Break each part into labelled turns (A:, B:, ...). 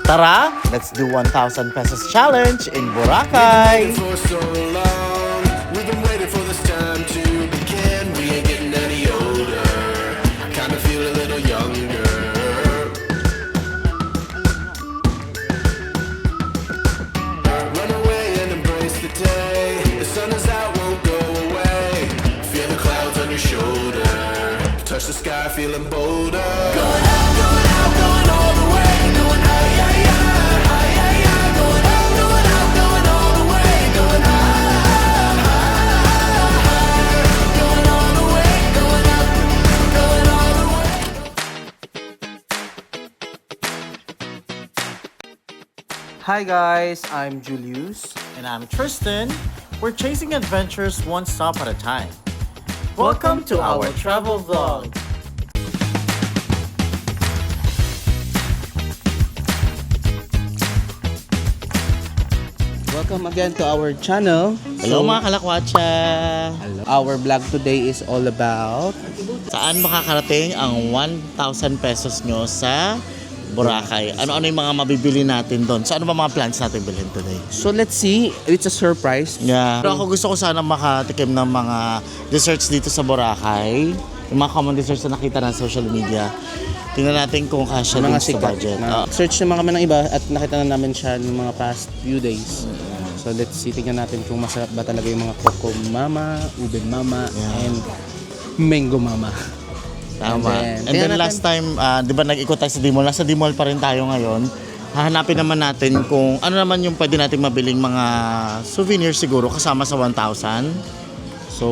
A: Tara, let's do 1,000 pesos challenge in Boracay.
B: For so long, we've been waiting for this time to begin. We ain't getting any older. I kinda feel a little younger. Run away and embrace the day. The sun is out, won't go away. Feel the clouds on your shoulder. Touch the sky, feeling bolder. Going out, going out, going all the way. Going out, yeah, yeah. Going out, going out, going all the way. Going high, going all the way. Going out, going all the way.
C: Hi guys, I'm Julius.
A: And I'm Tristan. We're chasing adventures one stop at a time. Welcome to our travel vlog.
C: Welcome again to our channel.
A: Hello mga kalakwatsa!
C: Our vlog today is all about
A: Saan makakarating ang 1,000 pesos nyo sa Boracay? Ano-ano yung mga mabibili natin doon? So ano ba mga plans natin bilhin today?
C: So let's see, it's a surprise.
A: Yeah. Pero ako gusto ko sana makatikim ng mga desserts dito sa Boracay. Yung mga common desserts na nakita na sa social media. Tingnan natin kung kasya
C: Mga
A: din sa
C: sikat
A: budget.
C: na. Search ng mga kami ng iba at nakita na namin siya ng mga past few days. So let's see, tingnan natin kung masarap ba talaga yung mga Coco Mama, Ube Mama,
A: Yeah.
C: and Mango Mama.
A: Tama.
C: And
A: And then
C: tingnan
A: last time, di ba nag-ikot tayo sa D-Mall? Nasa D-Mall pa rin tayo ngayon. Hahanapin naman natin kung ano naman yung pwede nating mabiling mga souvenirs siguro kasama sa 1,000.
C: So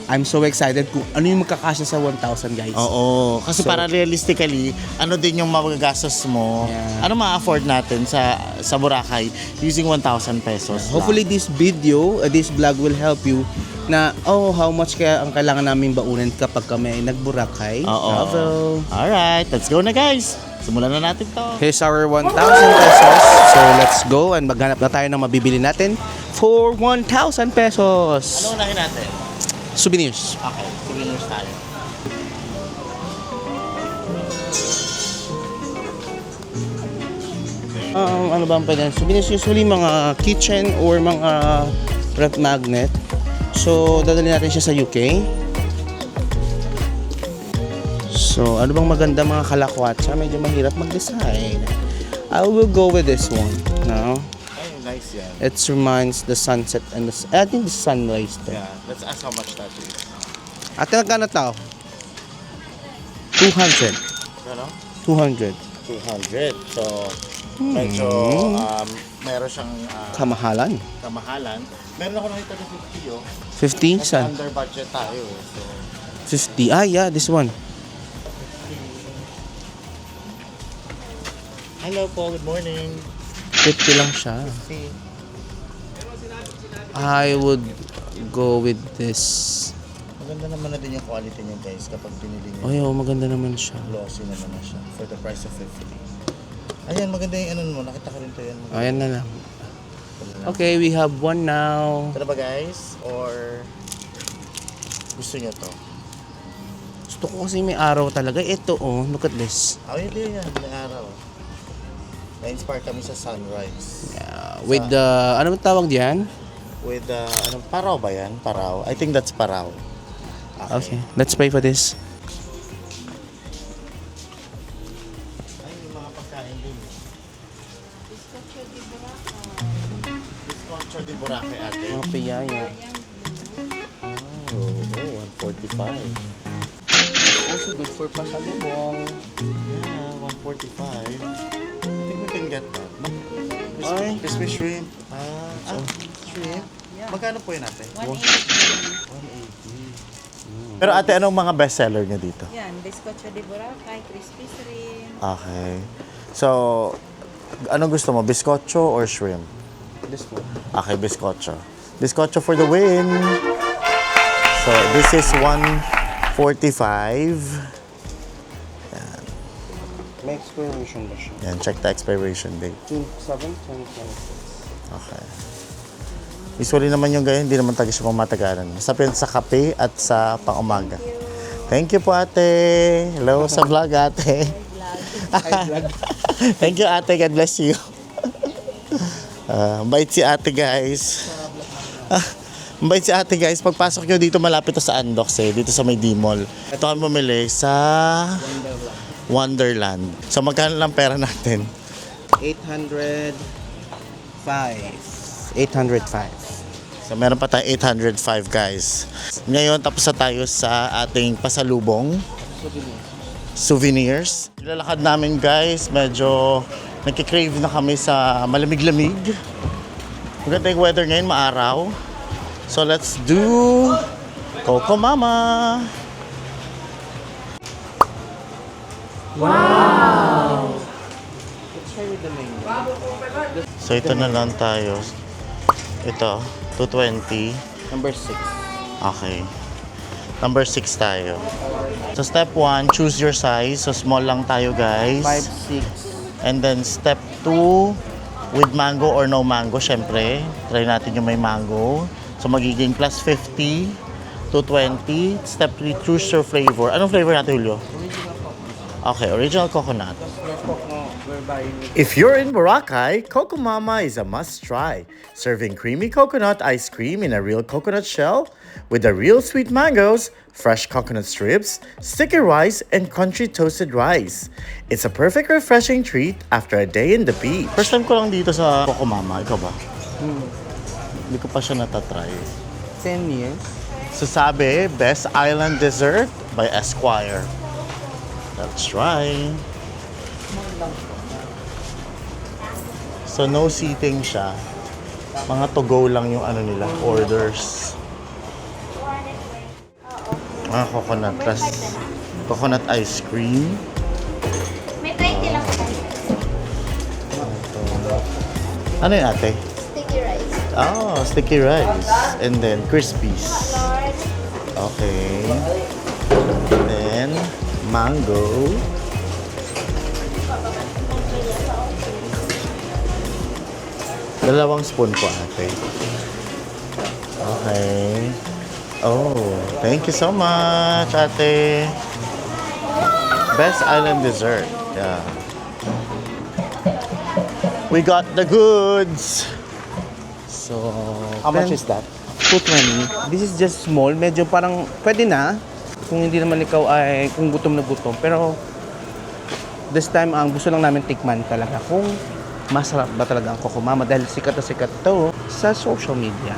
C: I'm so excited kung ano yung magkakasya sa 1,000 guys.
A: Oo. Kasi
C: So-
A: para realistically, ano din yung magagastos mo,
C: Yeah.
A: ano ma-afford natin sa Boracay using 1,000 pesos.
C: Hopefully this video, this vlog will help you na how much kaya ang kailangan namin baunin kapag kami ay nagburakay.
A: Oo.
C: Travel.
A: Alright, let's go na guys. Simulan na natin to.
C: Here's our 1,000 pesos. So let's go and maghanap na tayo ng mabibili natin for 1,000 pesos.
A: Ano unahin natin?
C: Souvenirs.
A: Okay, souvenirs tayo.
C: Ano ba ang pwede? Souvenirs usually mga kitchen or mga ref magnet. So dadalhin natin siya sa UK. So ano bang maganda mga kalakwatsa? Medyo mahirap mag-decide. I will go with this one. No?
A: Ay, nice yan.
C: It reminds the sunset and I think the sunrise to.
A: Yeah, let's ask how much that is.
C: Ate, magkano tao? 200.
A: Ano?
C: 200.
A: 200. So, medyo meron siyang
C: Kamahalan.
A: kamahalan. Meron ako nakita na 50 oh.
C: 50?
A: Kasi
C: San?
A: under budget tayo. So,
C: 50. Ah, yeah, this one.
A: hello po, good morning.
C: 50 lang siya.
A: See?
C: I would go with this.
A: Maganda naman na din yung quality niya guys kapag binili niyo.
C: Oh, yeah, maganda naman siya.
A: Glossy naman na siya for the price of 50. Ayan, maganda yung ano mo. Nakita ko rin to yan.
C: Ayan na lang. Okay, we have one now.
A: Ito na ba guys? Or gusto niyo to?
C: Gusto ko kasi may araw talaga. Ito, look at this.
A: Oh, yun din yan. May araw. Na-inspire kami sa sunrise.
C: With the, ano ba tawag diyan?
A: With anong paraw ba yan? Paraw? I think that's paraw.
C: Okay, let's pray for this.
A: Ay, yung mga pagkain din. Bizcocho de Boracay ate.
C: Mga piyaya.
A: Oh, 145.
C: Also good for pasalubong.
A: Yeah, 145. I think we can get that.
C: Ay.
A: Crispy shrimp. Shrimp? Magkano po yun ate?
D: 180.
A: 180. Pero ate, anong mga bestseller niya dito?
D: Yan, Bizcocho de Boracay, crispy shrimp.
A: Okay. So, anong gusto mo? Bizcocho or shrimp?
C: This one.
A: Okay, bizcocho. Bizcocho for the win! So, this is 145.
C: May expiration ba siya?
A: Yan, check the expiration date.
C: 27, 2026.
A: Okay. Usually naman yung ganyan, hindi naman tayo siya pumatagalan. Basta pa yun sa kape at sa pang-umaga. Thank you po ate. Hello sa vlog ate. Thank you, ate. God bless you. Bait si ate, guys. Bait si ate, guys. Pagpasok nyo dito, malapit to sa Andox eh. Dito sa may D-Mall. Ito kami bumili sa Wonderland. So, magkano lang pera natin?
C: 805.
A: So, meron pa tayo 805, guys. Ngayon, tapos na tayo sa ating pasalubong. Souvenirs. Ilalakad namin, guys. Medyo nagkikrave na kami sa malamig-lamig. Maganda yung weather ngayon, maaraw. So, let's do Coco Mama. So, ito na lang tayo. Ito, 220.
C: Number 6.
A: Okay. Number 6 tayo. So, step 1, choose your size. So, small lang tayo, guys.
C: 5, 6.
A: And then, step 2, with mango or no mango, syempre. Try natin yung may mango. So, magiging plus 50 to 20. Step 3, choose your flavor. Anong flavor natin, Julio? Okay, original coconut. If you're in Boracay, Coco Mama is a must-try. Serving creamy coconut ice cream in a real coconut shell with the real sweet mangoes, fresh coconut strips, sticky rice, and crunchy toasted rice. It's a perfect refreshing treat after a day in the beach. First time ko lang dito sa Coco Mama. Ikaw ba? Hindi ko pa siya natatry.
C: 10 years.
A: So sabi, Best Island Dessert by Esquire. Let's try. So no seating siya. Mga to go lang yung ano nila, orders. Mga coconut plus coconut ice cream.
E: May 20 lang po.
A: Ano yun, ate?
E: Sticky rice.
A: Oh, sticky rice. And then crispies.
E: Lord.
A: Okay. And then mango. Dalawang spoon po, ate. Okay. Oh, thank you so much, ate. Best Island Dessert. Yeah. We got the goods.
C: So,
A: How much is that?
C: 220. This is just small. Medyo parang pwede na. Kung hindi naman ikaw ay kung gutom na gutom. Pero this time ang gusto lang namin tikman talaga kung masarap ba talaga ang Coco Mama dahil sikat na sikat to sa social media.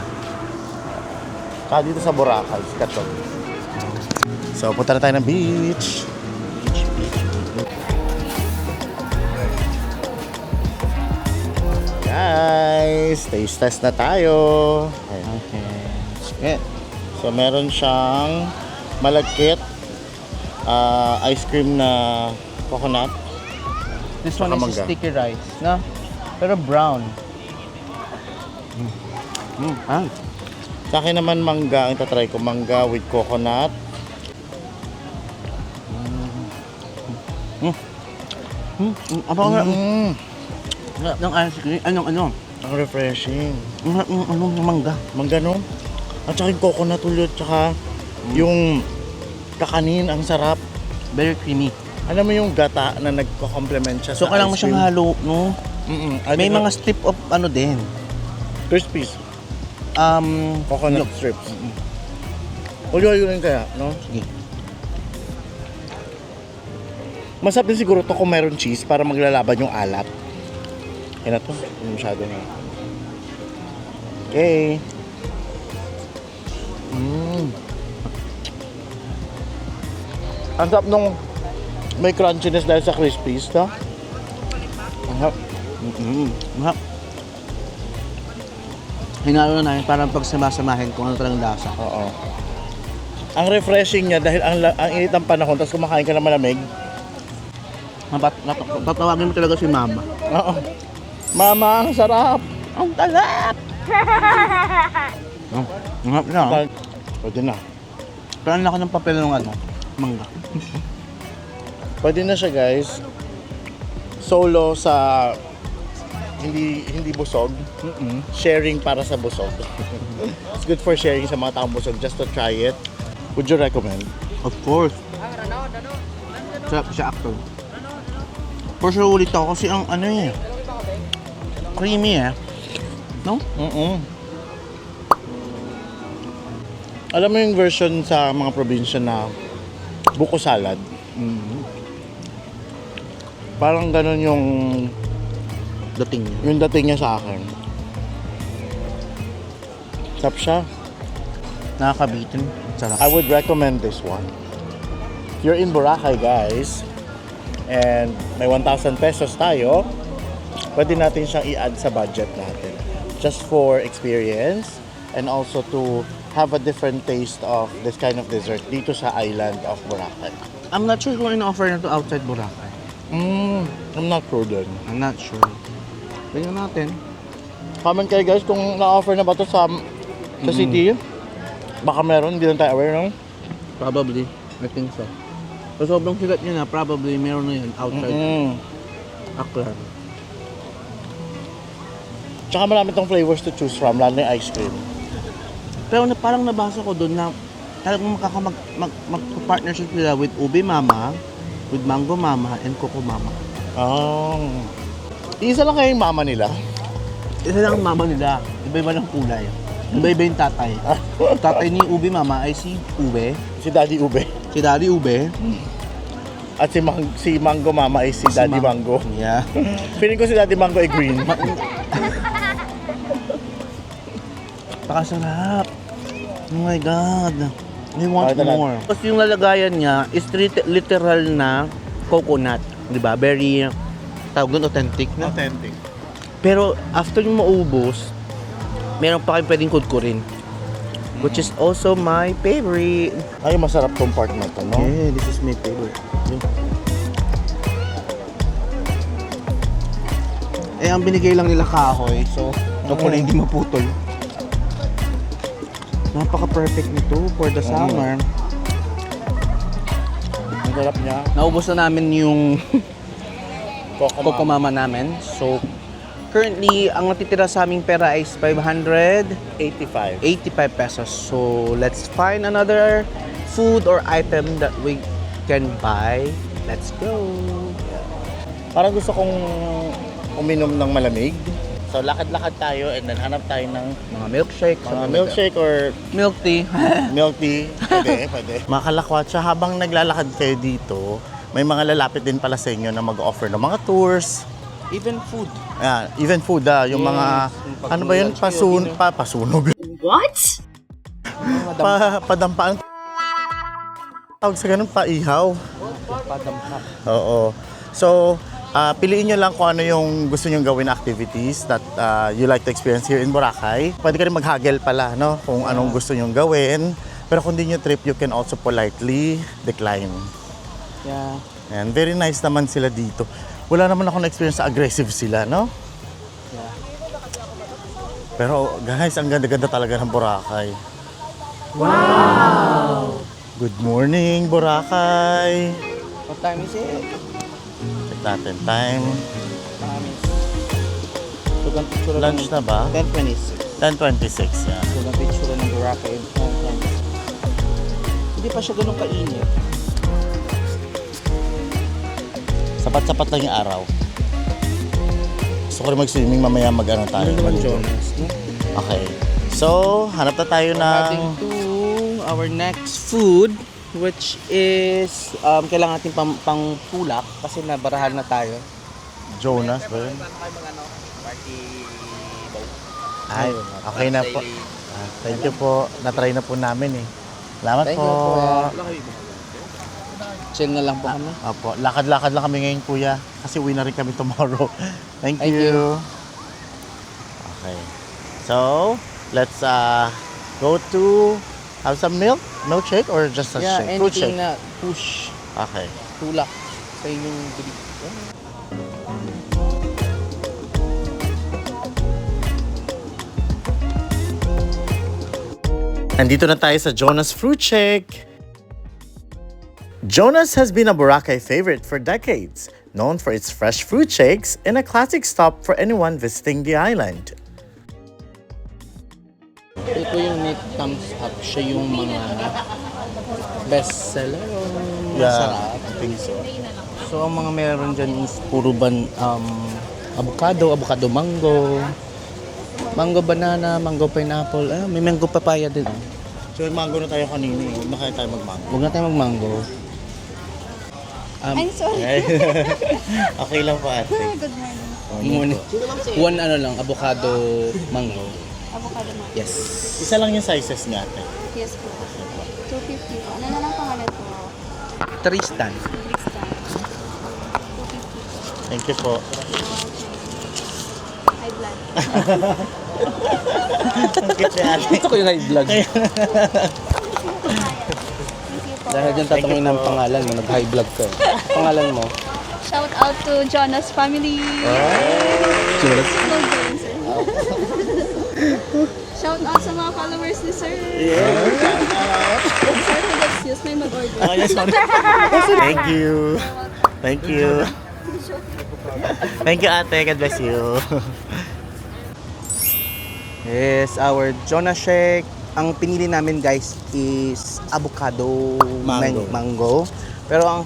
A: Dito sa Boracay, sikat to. So, punta na tayo ng beach. Guys, taste test na tayo. Ayan.
C: Okay. Sige.
A: So, meron siyang malagkit ice cream na coconut.
C: This one
A: Saka
C: is
A: mangga.
C: sticky rice, no? Pero brown.
A: Sa akin naman mangga, ang tatry ko mangga with coconut.
C: Aba nga. Ng ice cream, ano?
A: Ang refreshing.
C: Ano mangga.
A: Mangga, no? At saka yung coconut ulit, tsaka yung kakanin, ang sarap.
C: Very creamy.
A: Alam mo yung gata na nagko-complement siya
C: So
A: sa
C: kailangan mo
A: ice cream?
C: siyang halo, no? May mga strip of ano din.
A: crispies,
C: Um,
A: coconut
C: yun.
A: strips. Ulo-ulo rin kaya, no?
C: Sige.
A: Masarap din siguro to kung mayroon cheese para maglalaban yung alat. Kaya na to, hindi masyado na. Okay. Ang sarap nung may crunchiness dahil sa crispies, no? Ang sarap.
C: Mahal. Hinalo na namin para pagsamasamahin kung ano talagang lasa.
A: Oo. Ang refreshing niya dahil ang init ng panahon tapos kumakain ka ng malamig.
C: Tatawagin mo talaga si Mama.
A: Oo. Mama, ang sarap!
C: Ang talap! Ang hap na.
A: Pwede na.
C: Pero ang laki ng papel ng ano, mangga.
A: Pwede na siya, guys. Solo sa hindi busog. Sharing para sa busog. It's good for sharing sa mga taong busog just to try it. Would you recommend?
C: Of course. Sarap siya actual. For sure ulit ako kasi ang ano eh. Creamy eh. No?
A: Alam mo yung version sa mga probinsya na buko salad? Parang ganun yung
C: Dating niya.
A: yung dating niya sa akin. Sarap siya.
C: Nakakabitin. Sarap.
A: I would recommend this one. If you're in Boracay, guys, and may 1,000 pesos tayo, pwede natin siyang i-add sa budget natin. Just for experience and also to have a different taste of this kind of dessert dito sa island of Boracay.
C: I'm not sure kung ino-offer na to outside Boracay.
A: I'm not sure din.
C: I'm not sure. Tingnan natin.
A: Comment kayo guys kung na-offer na ba to sa city. Baka meron, hindi lang tayo aware, no?
C: Probably. I think so. So, sobrang sikat niya na, probably meron na yun outside Aklan.
A: Tsaka marami tong flavors to choose from, lalo na yung ice cream.
C: Pero parang nabasa ko doon na talagang mag-partnership sila with Ube Mama, with Mango Mama, and Coco Mama.
A: Isa lang kayong mama nila.
C: Isa lang ang mama nila. Iba-iba ng kulay. Iba-iba yung tatay. Tatay ni Ube Mama ay si Ube.
A: Si Daddy Ube.
C: Si Daddy Ube.
A: At si Mango Mama ay si Daddy Mango.
C: Yeah.
A: Feeling ko si Daddy Mango ay green.
C: Pakasarap. Oh my God. I want
A: Ito na.
C: more. Kasi yung lalagayan niya is literal na coconut. Di ba? Very, tawag doon, authentic na.
A: Authentic.
C: Pero after yung maubos, meron pa kayong pwedeng kudkurin. Which is also my favorite.
A: Ay, masarap tong part na to, no?
C: Yeah, this is my favorite. Eh, ang binigay lang nila kahoy. So, hopefully hindi maputol. Napaka-perfect nito for the summer.
A: Ang sarap niya.
C: Naubos na namin yung
A: Coco
C: Coco Mama namin. So, currently, ang natitira sa aming pera is 585
A: 85.
C: pesos. So, let's find another food or item that we can buy. Let's go!
A: Parang gusto kong uminom ng malamig. So, lakad-lakad tayo and then hanap tayo ng
C: Mga milkshake.
A: mga milkshake or
C: Milk tea.
A: milk tea. Pwede. Mga kalakwatsa, habang naglalakad kayo dito, may mga lalapit din pala sa inyo na mag-offer ng mga tours.
C: Even food.
A: Ayan, even food, yung mga,
C: yung
A: ano ba yun? Pasunog.
E: What?
A: Padampaan. Tawag sa ganun, paihaw.
C: Padampak.
A: Oo. So, piliin nyo lang kung ano yung gusto nyo gawin na activities that you like to experience here in Boracay. Pwede ka rin mag-haggle pala, no? Kung anong gusto nyo gawin. Pero kung di nyo trip, you can also politely decline.
C: Yeah.
A: And very nice naman sila dito. Wala naman ako na-experience sa aggressive sila, no?
C: Yeah.
A: Pero guys, ang ganda-ganda talaga ng Boracay. Wow! Good morning, Boracay!
C: What time is it?
A: Check natin, time.
C: So, ganito tsura
A: Lunch na ba?
C: 10:26.
A: 10:26, yeah.
C: So, ganito yung tsura ng Boracay. Hindi pa siya ganun kainit.
A: Sapat-sapat lang yung araw. Gusto ko rin mag-swimming, mamaya mag-ano tayo. maligo. Okay. So, hanap na tayo
C: Heading
A: ng...
C: to our next food, which is kailangan natin pang tulak kasi nabarahan na tayo.
A: Jonas ba yun? Ay, okay na po. Thank you po. Na-try na po namin eh. Salamat
C: Thank
A: po.
C: you, kuya. Chill na lang po kami.
A: Opo, lakad-lakad lang kami ngayon, kuya. Kasi uwi na rin kami tomorrow. Thank
C: Thank
A: you. Okay. So, let's go to have some milkshake or just a
C: Yeah,
A: shake? Fruit
C: anything
A: shake.
C: na push,
A: Okay.
C: tulak sa inyong bibig.
A: Nandito na tayo sa Jonas Fruit Shake. Jonas has been a Boracay favorite for decades, known for its fresh fruit shakes and a classic stop for anyone visiting the island.
C: Ito yung Nick Thumbs Up. Siya yung mga best seller. Masarap.
A: I think so.
C: So, ang mga meron dyan is puro avocado, avocado mango, mango banana, mango pineapple. May mango papaya din.
A: So, yung mango na tayo kanina. Huwag na kaya tayo mag-mango.
C: Huwag na tayo mag-mango.
D: I'm sorry.
A: Okay lang po ate.
D: Good morning.
C: One lang, avocado mango.
D: Avocado mo.
C: Yes.
A: Isa lang yung sizes niya ate.
D: Yes po. 250 po. Ano na lang pangalan po?
C: Tristan.
D: Tristan. 250 po.
A: Thank you po.
D: High blood.
A: Ang cute ni ate.
C: Gusto ko yung high vlog.
D: Thank you po.
C: Dahil dyan tatanungin ng pangalan mo, nag-high vlog ka. Pangalan mo?
D: Shout out to Jonas family.
C: Cheers.
D: Hello, Jane, sir. Shout out sa mga followers ni sir. Sorry for the excuse. May mag-order.
A: Oh, yes, sorry. Thank you. Thank you. Thank you ate. God bless you.
C: Yes, our Jonah Shake. Ang pinili namin guys is avocado
A: Mango.
C: mango. Pero ang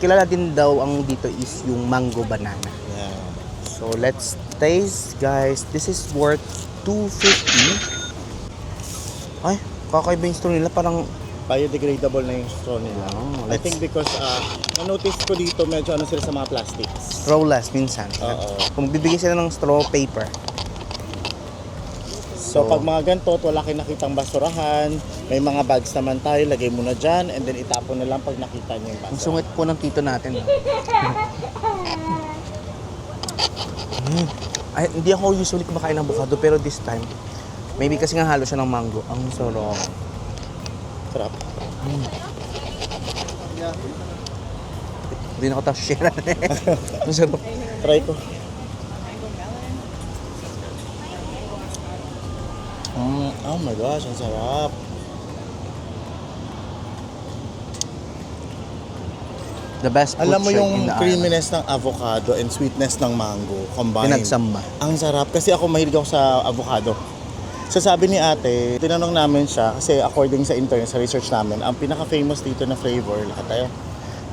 C: kilala din daw ang dito is yung mango banana.
A: Yeah.
C: So let's taste guys. This is worth 250. Ay, kakaiba yung straw nila. Parang
A: Biodegradable na yung straw nila.
C: Oh,
A: I think because na-notice ko dito medyo ano sila sa mga plastics.
C: strawless minsan.
A: Oo.
C: Kung bibigyan sila ng straw paper.
A: So, pag mga ganito at wala kayong nakitang basurahan, may mga bags naman tayo, lagay mo na dyan, and then itapon na lang pag nakita niyo yung
C: Ang
A: basura.
C: sungit po ng tito natin. Ay, hindi ako usually kumakain ng avocado pero this time, maybe kasi nga halo siya ng mango. Ang sarap.
A: Sarap.
C: Hindi na ako tapos share. Ang sarap.
A: Try ko. Oh my gosh, ang sarap.
C: The best food
A: Alam mo
C: trend
A: yung
C: in the island.
A: creaminess ng avocado and sweetness ng mango combined.
C: Pinagsamba.
A: Ang sarap kasi ako mahilig ako sa avocado. So sabi ni ate, tinanong namin siya kasi according sa internet, sa research namin, ang pinaka-famous dito na flavor, lahat tayo,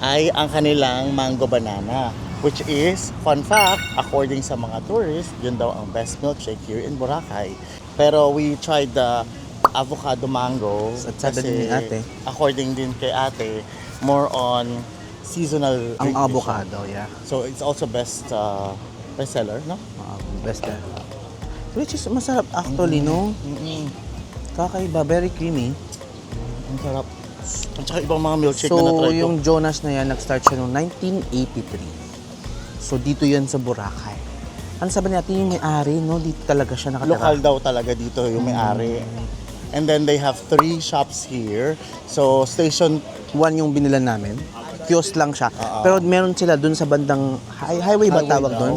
A: ay ang kanilang mango banana. Which is, fun fact, according sa mga tourists, yun daw ang best milkshake here in Boracay. Pero we tried the avocado mango.
C: At sabi din ni ate.
A: According din kay ate, more on seasonal
C: Ang
A: drink
C: avocado, yeah.
A: So it's also best bestseller, no?
C: Best na. Which is masarap actually, no? Kakaiba, very creamy.
A: Ang sarap. At saka ibang mga milkshake na
C: So,
A: na-try ko.
C: yung Jonas na yan, nag-start siya noong 1983. So, dito yan sa Boracay. Ano sabi natin yung may-ari, no? Dito talaga siya nakatira.
A: Lokal daw talaga dito yung may-ari. And then they have 3 shops here. So station,
C: One yung binila namin. Kiosk lang siya. Pero meron sila dun sa bandang highway ba
A: Highway
C: tawag
A: daw.
C: dun?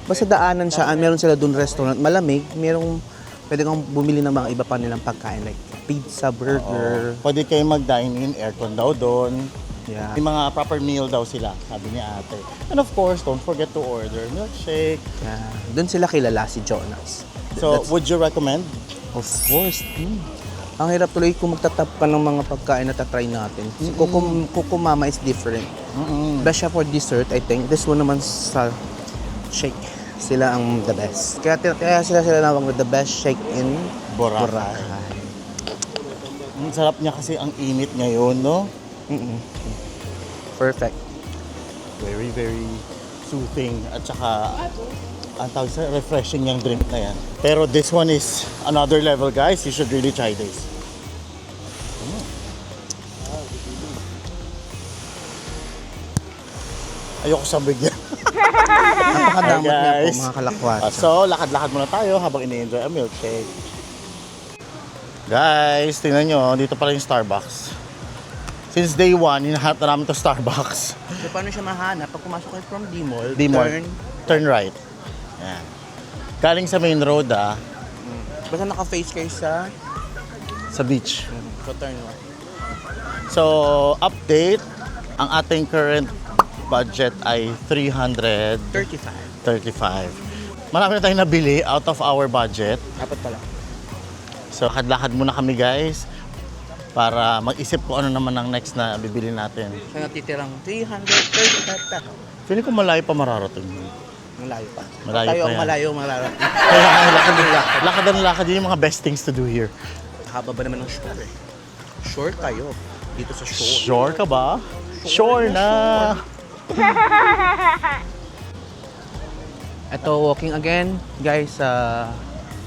C: Basta daanan siya. Meron sila dun restaurant. Malamig. Merong pwede kang bumili ng mga iba pa nilang pagkain like pizza, burger.
A: pwede kayo mag-dine in, aircon daw doon.
C: Yeah.
A: May mga proper meal daw sila, sabi ni ate. And of course, don't forget to order milkshake.
C: Yeah. Dun sila kilala si Jonas.
A: So,
C: That's-
A: would you recommend?
C: Of course. Ang hirap tuloy kung magtatap ka ng mga pagkain na tatry natin. Si Coco Mama is different. Best siya for dessert, I think. This one naman sa shake. Sila ang the best. Kaya sila nawag na the best shake in
A: Boracay.
C: Boracay.
A: Ang sarap niya kasi ang init ngayon, no?
C: Perfect.
A: Very, very soothing. At saka, ang tawag sa refreshing yung drink na yan. Pero this one is another level, guys. You should really try this. Ayoko sabig yan.
C: Napakadamot niya po,
A: guys.
C: mga kalakwat.
A: So, lakad-lakad muna tayo habang ini-enjoy ang milkshake. Guys, tingnan nyo, dito pala yung Starbucks. Since day one, hinahanap na namin to Starbucks.
C: So, paano siya mahanap? Pag pumasok kayo from D-Mall,
A: Turn right. Ayan. Galing sa main road,
C: basta naka-face kayo sa
A: beach.
C: so turn right.
A: So, update, ang ating current budget ay
C: 35.
A: 335. Marami na tayong nabili out of our budget.
C: Dapat pala.
A: So, lakad-lakad muna kami, guys. para mag-isip ko ano naman ang next na bibili natin.
C: So natitirang 335 pesos.
A: Feeling ko malayo pa mararating.
C: Malayo pa.
A: Malayo
C: Tayo
A: pa
C: ang
A: yan.
C: malayo mararating.
A: Kaya nga, lakad ng lakad. Yun yung mga best things to do here.
C: Haba ba naman ng shore eh. Shore tayo. Dito sa shore.
A: Sure ka ba? Sure na!
C: Ito, walking again, guys, sa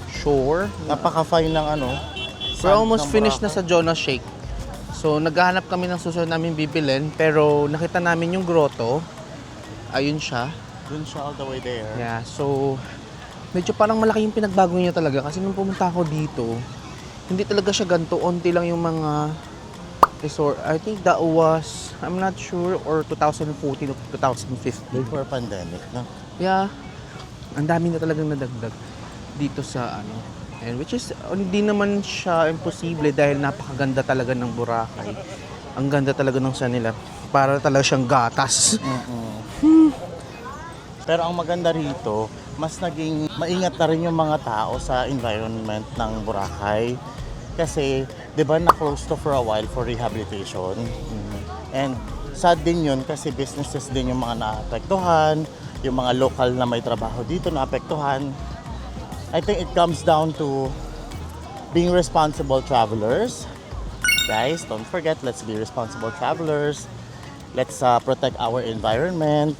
C: shore.
A: Napaka-fine ng ano.
C: We're almost finished na sa Jonas Shake. So, naghahanap kami ng susunod namin bibilin, pero nakita namin yung grotto. Ayun siya.
A: Dun siya all the way there.
C: Yeah, so medyo parang malaki yung pinagbago niya talaga kasi nung pumunta ako dito, hindi talaga siya ganito, onti lang yung mga resort. I think that was, I'm not sure, or 2014 or 2015.
A: Before pandemic, no?
C: Yeah, ang dami na talagang nadagdag dito sa ano. And which is, hindi naman siya imposible dahil napakaganda talaga ng Boracay. Ang ganda talaga ng siya nila. Para talaga siyang gatas.
A: Pero ang maganda rito, mas naging maingat na rin yung mga tao sa environment ng Boracay. Kasi, di ba, na-close to for a while for rehabilitation. And sad din yun kasi businesses din yung mga naapektuhan, yung mga local na may trabaho dito naapektuhan. I think it comes down to being responsible travelers. Guys, don't forget, let's be responsible travelers. Let's protect our environment.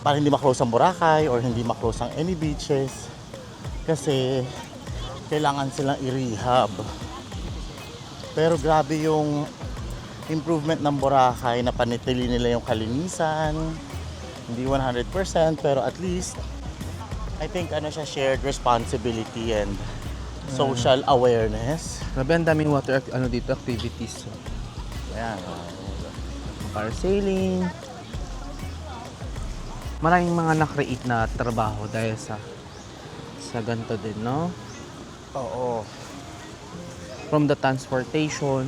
A: Para hindi ma-close ang Boracay or hindi ma-close ang any beaches. Kasi kailangan silang i-rehab. Pero grabe yung improvement ng Boracay na panitili nila yung kalinisan. Hindi 100% pero at least I think ano siya, shared responsibility and social awareness.
C: Grabe, ang daming water dito, activities. So,
A: Ayan.
C: parasailing. Maraming mga na-create na trabaho dahil sa ganito din, no?
A: Oo.
C: From the transportation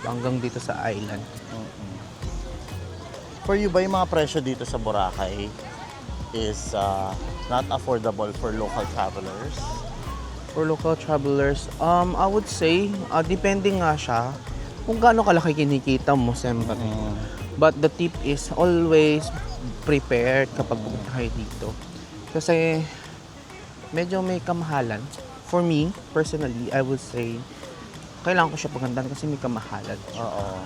C: hanggang dito sa island.
A: For you ba yung mga presyo dito sa Boracay is not affordable for local travelers?
C: For local travelers, I would say, depende nga siya kung gaano kalaki kinikita mo, siyempre. But the tip is always prepared kapag pumunta kayo dito. Kasi medyo may kamahalan. For me, personally, I would say, kailangan ko siya paghandaan kasi may kamahalan.
A: Oo.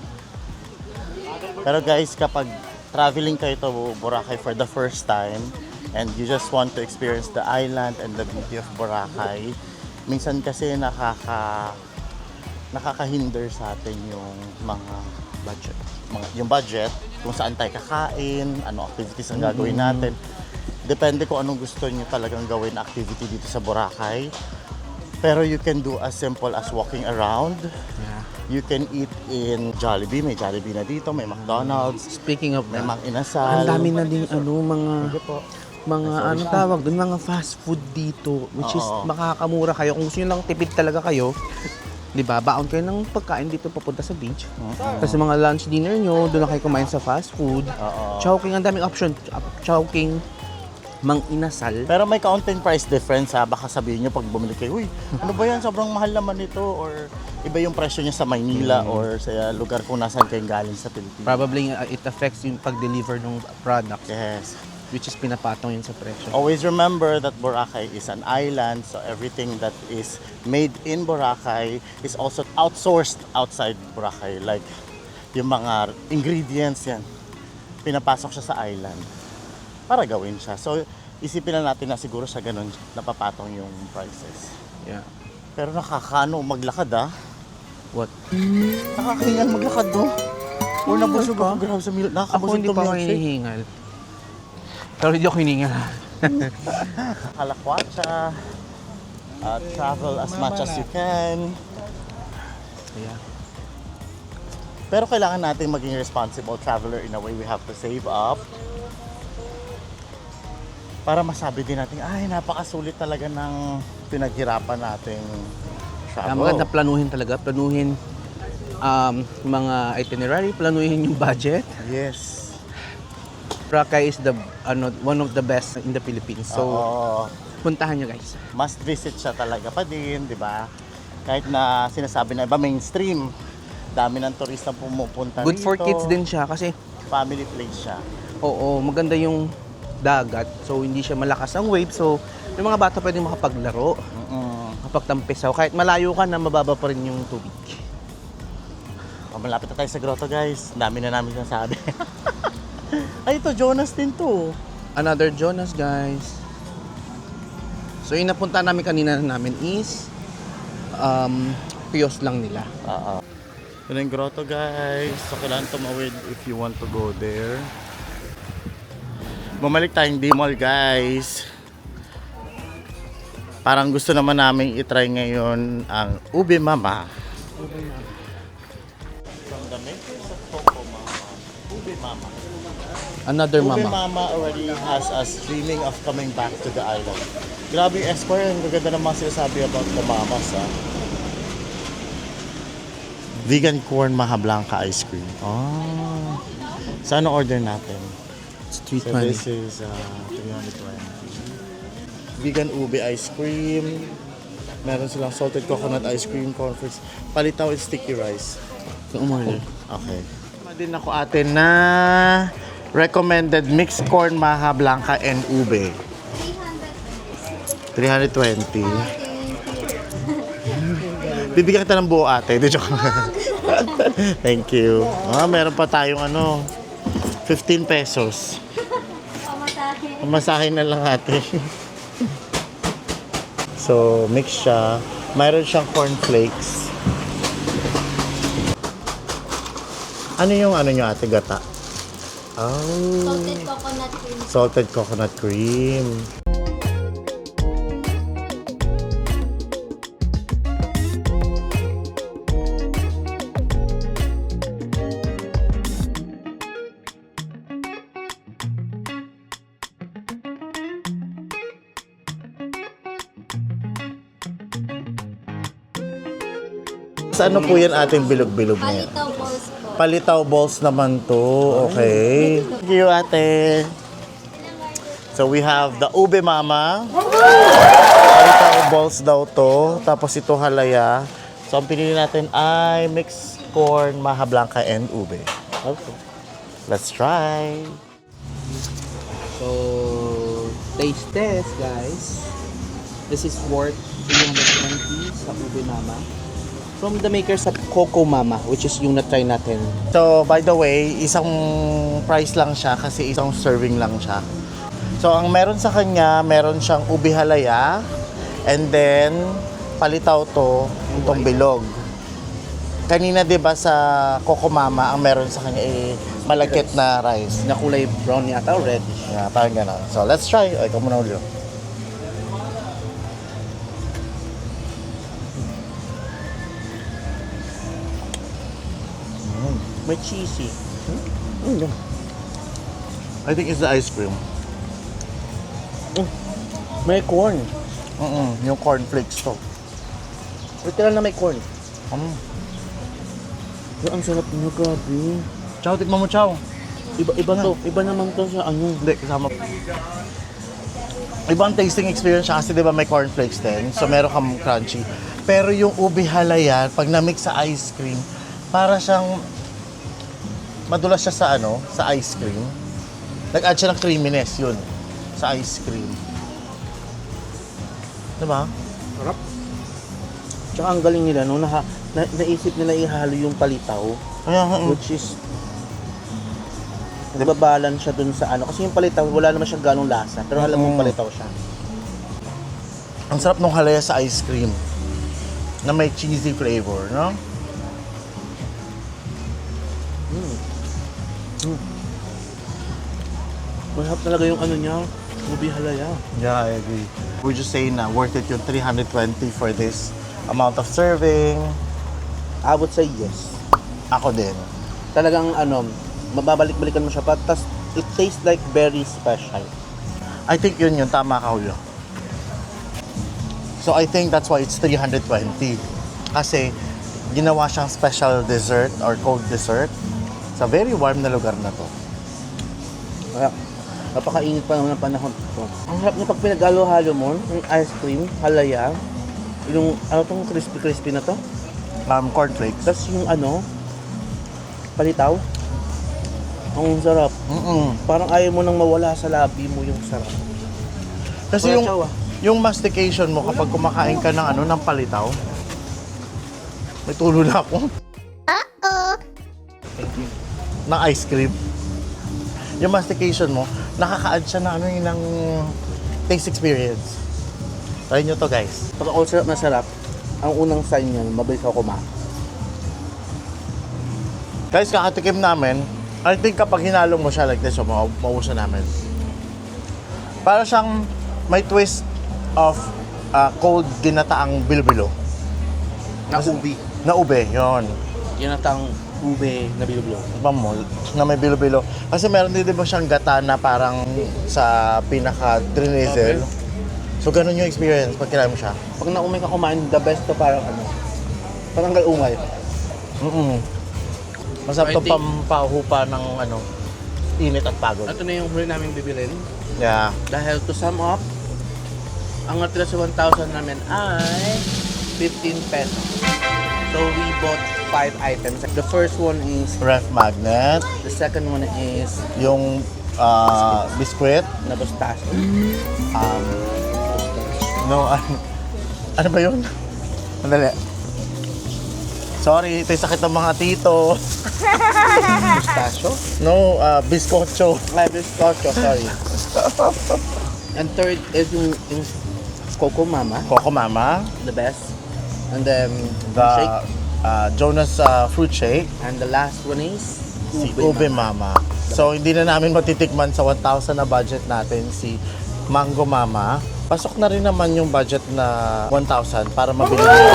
A: Pero guys, kapag traveling kayo to Boracay for the first time and you just want to experience the island and the beauty of Boracay, minsan kasi nakakahinder sa atin yung mga budget. Yung budget, kung saan tayo kakain, ano activities ang gagawin natin. Depende kung anong gusto niyo talagang gawin na activity dito sa Boracay. Pero you can do as simple as walking around.
C: Yeah.
A: You can eat in Jollibee. May Jollibee na dito, may McDonald's,
C: Speaking of
A: may
C: that,
A: Mang Inasal.
C: ang dami na din mga
A: Sorry.
C: tawag doon, mga fast food dito, which is
A: Oo.
C: makakamura kayo. Kung gusto nyo lang tipid talaga kayo, di ba, baon kayo ng pagkain dito papunta sa beach. Kasi mga lunch, dinner nyo, doon lang kayo kumain sa fast food.
A: Oo.
C: Chowking, ang daming option. Chowking, Mang Inasal.
A: Pero may counting price difference ha. Baka sabihin nyo pag bumili kayo, uy, ano ba yan? Sobrang mahal naman ito. Or iba yung presyo niya sa Maynila or sa lugar kung nasaan kayo galing sa Pilipinas.
C: Probably it affects yung pag-deliver ng product,
A: Yes.
C: which is pinapatong yun sa presyo.
A: Always remember that Boracay is an island, so everything that is made in Boracay is also outsourced outside Boracay. Like, yung mga ingredients yan, pinapasok siya sa island para gawin siya. So, isipin na natin na siguro sa ganun, napapatong yung prices.
C: Yeah.
A: Pero nakakaano maglakad ah.
C: What?
A: Nakakahingal maglakad do. Or nabusog ako grabe sa mil.
C: Ako
A: Nakakabusog
C: hindi
A: to
C: pa ako
A: milkshake.
C: hinihingal. Pero hindi ako hinihingal.
A: Kalakwatsa. Travel as much as you can.
C: Yeah.
A: Pero kailangan natin maging responsible traveler in a way. We have to save up. Para masabi din natin, ay, napakasulit talaga ng pinaghirapan nating
C: Kaya
A: travel.
C: maganda planuhin talaga. Planuhin mga itinerary, planuhin yung budget.
A: Yes.
C: Boracay is one of the best in the Philippines. So,
A: Oo.
C: puntahan nyo guys.
A: Must visit siya talaga pa din, di ba? Kahit na sinasabi na iba mainstream, dami ng turista pumupunta
C: Good for
A: rito.
C: kids din siya kasi
A: Family place siya.
C: oo, maganda yung dagat. So hindi siya malakas ang wave. So yung mga bata pwedeng makapaglaro, makapagtampisaw. Kahit malayo ka na, mababa pa rin yung tubig.
A: Malapit na tayo sa grotto, guys. Ang dami na namin sinasabi. Ay, ito, Jonas din to.
C: Another Jonas, guys. So yung napunta namin kanina is Pios lang nila.
A: Oo. Ito na yung grotto, guys. So, kailangan tumawid if you want to go there. Bumalik tayong D-Mall, guys. Parang gusto naman namin itry ngayon ang Ube Mama. From the makers of Coco Mama. Ube Mama.
C: Another
A: Ube
C: mama.
A: Mama already has us dreaming of coming back to the island. Grabe yung Esquire, ang gaganda ng mga sinasabi about the mamas, ah. Vegan corn maha blanca ice cream. Oh. So, ano order natin?
C: It's
A: So,
C: 320.
A: this is 320. Vegan ube ice cream. Meron silang salted coconut ice cream, cornflakes. Palitaw is sticky rice.
C: So, umorder.
A: Okay. Din ako ate na recommended mixed corn maha blanca and ube. 320. Bibigyan kita ng buo ate. Di joke. Thank you. Meron pa tayong 15 pesos.
E: Pamasahe.
A: Pamasahin na lang ate. So, mix siya. Mayroon siyang cornflakes. Ano yung nyo ate, gata? Oh.
E: Salted coconut cream.
A: Salted coconut cream. Sa ano po yan ating bilog-bilog na yan?
E: Palitaw balls po.
A: Palitaw balls naman to. Okay. Thank you, ate. So, we have the Ube Mama. Palitaw balls daw to. Tapos ito halaya. So, ang pinili natin ay mixed corn, maha blanca, and ube. Okay. Let's try.
C: So, taste test, guys. This is worth 320 sa Ube Mama. From the makers of Coco Mama, which is yung na-try natin.
A: So, by the way, isang price lang siya kasi isang serving lang siya. So, ang meron sa kanya, meron siyang ube halaya and then palitaw to, itong bilog. Kanina 'di ba sa Coco Mama, ang meron sa kanya ay malagkit na rice.
C: Na kulay brown yata o reddish.
A: Yeah, parang gano'n. So, let's try. Ay, ikaw muna ulit.
C: May cheesy.
A: I think it's the ice cream.
C: May corn.
A: Yung cornflakes to.
C: Literal na may corn.
A: Mm.
C: Ang sarap niya, grabe.
A: Chow, tikman mo, Chow.
C: Iba to. Iba naman to sa ano.
A: Hindi, kasama. Ibang tasting experience siya kasi di ba may cornflakes din. So meron kang crunchy. Pero yung ube halaya, pag na-mix sa ice cream, para siyang madulas siya sa ice cream. Nag-add siya ng creaminess yun sa ice cream. Diba?
C: Sarap. Tsaka ang galing nila, no? Naisip nila ihalo yung palitaw, which is balance siya dun sa ano. Kasi yung palitaw, wala naman siya ganong lasa. Pero alam mo palitaw siya.
A: Ang sarap ng halaya sa ice cream na may cheesy flavor, no?
C: Masarap talaga yung ano niya, ube halaya.
A: Yeah, I agree. We're just saying na worth it yung 320 for this amount of serving.
C: I would say yes.
A: Ako din.
C: Talagang ano, mababalik-balikan mo siya pa. Tas it tastes like very special.
A: I think yun tama ka, Julio. So I think that's why it's 320. Kasi ginawa siyang special dessert or cold dessert sa very warm na lugar na to.
C: Kaya, napakainit pa naman ang panahon ito. Ang harap niya pag pinag-halo-halo mo, yung ice cream, halaya, Yung, ano tong crispy-crispy na to?
A: Cornflakes.
C: Tapos yung ano, palitaw. Ang sarap. Parang ayaw mo nang mawala sa labi mo yung sarap.
A: Kasi
C: Wala
A: yung,
C: siya, ah.
A: yung mastication mo kapag kumakain ka ng ng palitaw, may tulo na ako.
C: Thank you.
A: Ng ice cream. Yung mastication mo, nakaka-add siya na ng taste experience. Try nyo to, guys.
C: Pag all sarap na sarap, ang unang sign niyan, mabilis ako kumain.
A: Guys, kakatikim namin. I think kapag hinalo mo siya like this, so mauusan namin. Para siyang may twist of cold ginataang bilo-bilo.
C: Na ubi.
A: Na ube, yon.
C: Ginatang ube na bilo-bilo.
A: Pamol, na may bilo-bilo. Kasi meron din ba siyang gata na parang sa pinaka-drizzle.
C: Okay.
A: So, ganun yung experience pag kinain mo siya.
C: Pag naumay ka kumain, the best to parang ano, parang umay.
A: Masarap
C: I
A: itong
C: think-
A: pampahupa ng init at pagod.
C: Ito na yung huli namin bibilin.
A: Yeah.
C: Dahil to sum up, ang natira sa 1,000 namin ay 15 pesos. So we bought 5 items. The first one is,
A: Ref magnet,
C: the second one is
A: yung biskwit,
C: na pistache.
A: no, ano ba yun? Mandali. Sorry, ito yung sakit ng mga tito.
C: Pistachio?
A: No, biskotso.
C: Biscocho, sorry. And third is yung Coco Mama,
A: Coco Mama,
C: the best. And then
A: the
C: shake.
A: Jonas fruit shake,
C: And the last one is
A: si Ube Mama. So, hindi na namin matitikman sa 1,000 na budget natin si Mango Mama. Pasok na rin naman yung budget na 1,000 para mabili nyo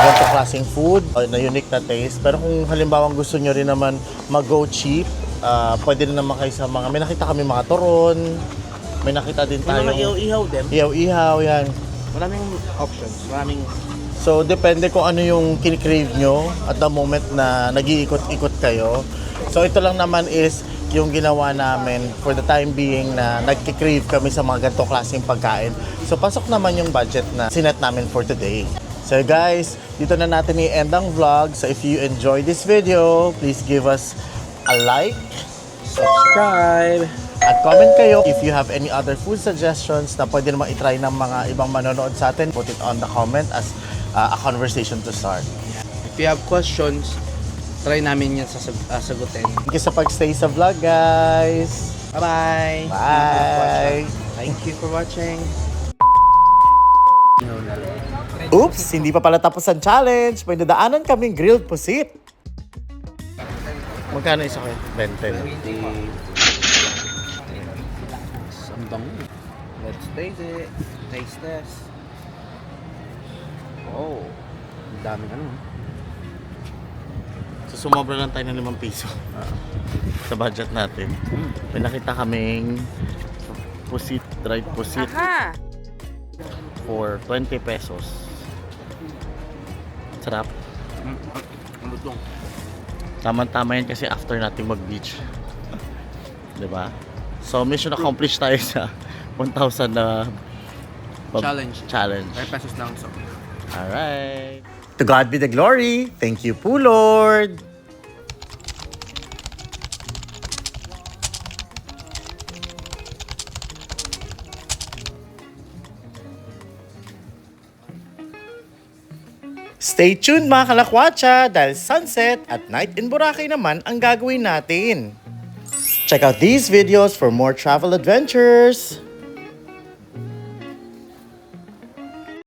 A: ganito klaseng food na unique na taste. Pero kung halimbawa gusto nyo rin naman mag-go cheap, pwede rin naman kayo sa mga, may nakita kami mga turon, may nakita din
C: Yung
A: tayo.
C: mga ihaw-ihaw din.
A: Ihaw-ihaw, yan.
C: Maraming options. Maraming
A: So, depende kung ano yung kinikrave nyo at the moment na nag-iikot-ikot kayo. So, ito lang naman is yung ginawa namin for the time being na nagkikrave kami sa mga ganito klaseng pagkain. So, pasok naman yung budget na sinet namin for today. So, guys, dito na natin i-end ang vlog. So, if you enjoyed this video, please give us a like,
C: subscribe.
A: at comment kayo if you have any other food suggestions na pwede naman itry ng mga ibang manonood sa atin. Put it on the comment as a conversation to start.
C: If you have questions, try namin yan sagutin.
A: Thank you sa pag-stay sa vlog, guys.
C: Bye-bye.
A: Bye.
C: Thank you for watching.
A: Oops, hindi pa pala tapos ang challenge. May nadaanan kaming grilled pusit. Magkano isa kayo? 20.
C: Sambang. Let's taste it. Taste this. Oh, ang daming ano.
A: So, sumobra lang tayo ng 5 piso sa budget natin. May nakita kaming pusit, dried pusit for 20 pesos. Sarap.
C: Ang lutong.
A: Tama-tama yan kasi after natin mag-beach. Diba? So, mission accomplished tayo sa 1,000 na challenge.
C: 5 pesos lang so.
A: Alright. To God be the glory. Thank you po, Lord. Stay tuned mga kalakwatsa dahil sunset at night in Boracay naman ang gagawin natin. Check out these videos for more travel adventures.